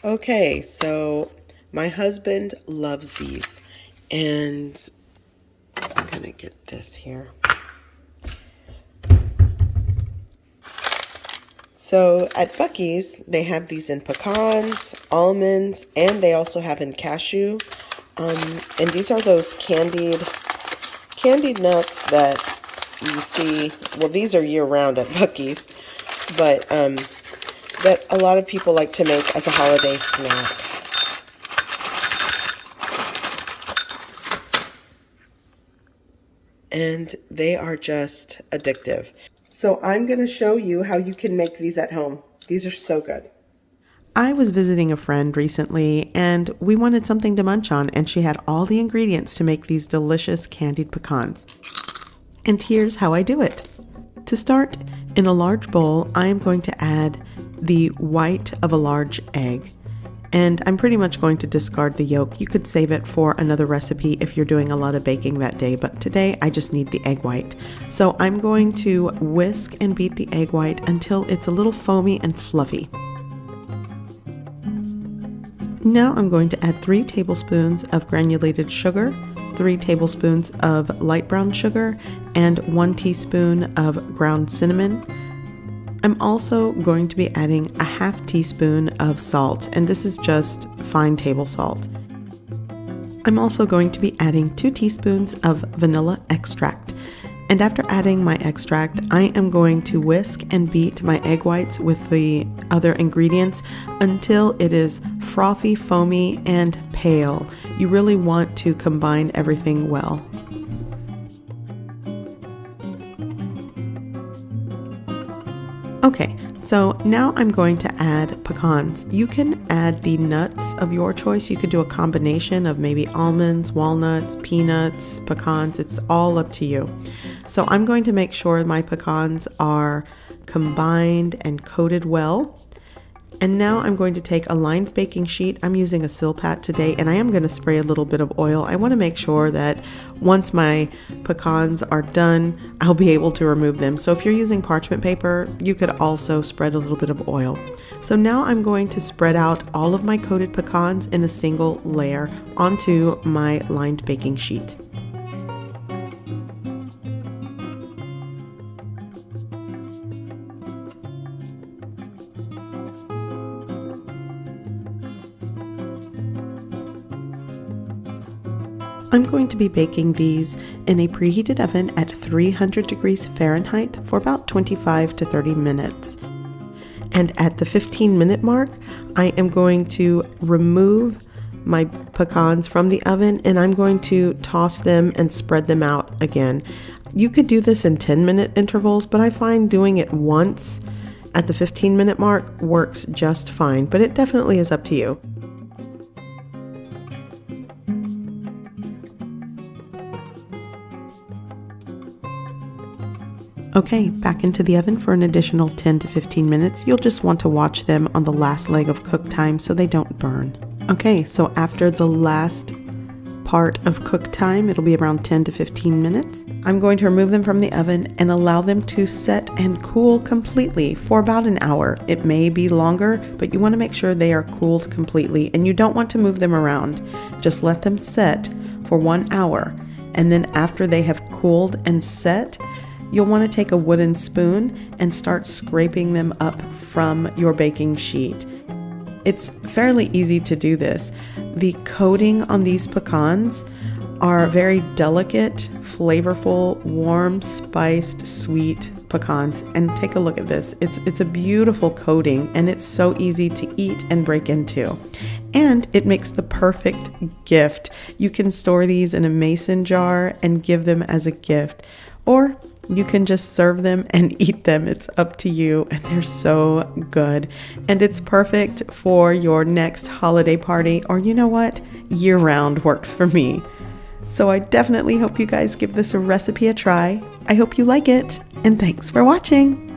Okay, so my husband loves these, and I'm gonna get this here. So at Buc-ee's, they have these in pecans, almonds, and they also have in cashew. And these are those candied nuts that you see. Well, these are year-round at Buc-ee's, but that a lot of people like to make as a holiday snack. And they are just addictive. So I'm going to show you how you can make these at home. These are so good. I was visiting a friend recently and we wanted something to munch on, and she had all the ingredients to make these delicious candied pecans. And here's how I do it. To start, in a large bowl, I am going to add the white of a large egg. And I'm pretty much going to discard the yolk. You could save it for another recipe if you're doing a lot of baking that day, but today I just need the egg white. So I'm going to whisk and beat the egg white until it's a little foamy and fluffy. Now I'm going to add 3 tablespoons of granulated sugar, 3 tablespoons of light brown sugar, and 1 teaspoon of ground cinnamon. I'm also going to be adding a ½ teaspoon of salt, and this is just fine table salt. I'm also going to be adding 2 teaspoons of vanilla extract. And after adding my extract, I am going to whisk and beat my egg whites with the other ingredients until it is frothy, foamy, and pale. You really want to combine everything well. Okay, so now I'm going to add pecans. You can add the nuts of your choice. You could do a combination of maybe almonds, walnuts, peanuts, pecans. It's all up to you. So I'm going to make sure my pecans are combined and coated well. And now I'm going to take a lined baking sheet. I'm using a Silpat today, and I am going to spray a little bit of oil. I want to make sure that once my pecans are done, I'll be able to remove them. So if you're using parchment paper, you could also spread a little bit of oil. So now I'm going to spread out all of my coated pecans in a single layer onto my lined baking sheet. I'm going to be baking these in a preheated oven at 300 degrees Fahrenheit for about 25 to 30 minutes. And at the 15-minute mark, I am going to remove my pecans from the oven, and I'm going to toss them and spread them out again. You could do this in 10-minute intervals, but I find doing it once at the 15-minute mark works just fine, but it definitely is up to you. Okay, back into the oven for an additional 10 to 15 minutes. You'll just want to watch them on the last leg of cook time so they don't burn. Okay, so after the last part of cook time, it'll be around 10 to 15 minutes. I'm going to remove them from the oven and allow them to set and cool completely for about an hour. It may be longer, but you want to make sure they are cooled completely, and you don't want to move them around. Just let them set for 1 hour, and then after they have cooled and set, you'll want to take a wooden spoon and start scraping them up from your baking sheet. It's fairly easy to do this. The coating on these pecans are very delicate, flavorful, warm, spiced, sweet pecans. And take a look at this. It's a beautiful coating, and it's so easy to eat and break into. And it makes the perfect gift. You can store these in a mason jar and give them as a gift. Or you can just serve them and eat them. It's up to you, and they're so good. And it's perfect for your next holiday party, or you know what? Year-round works for me. So I definitely hope you guys give this recipe a try. I hope you like it, and thanks for watching.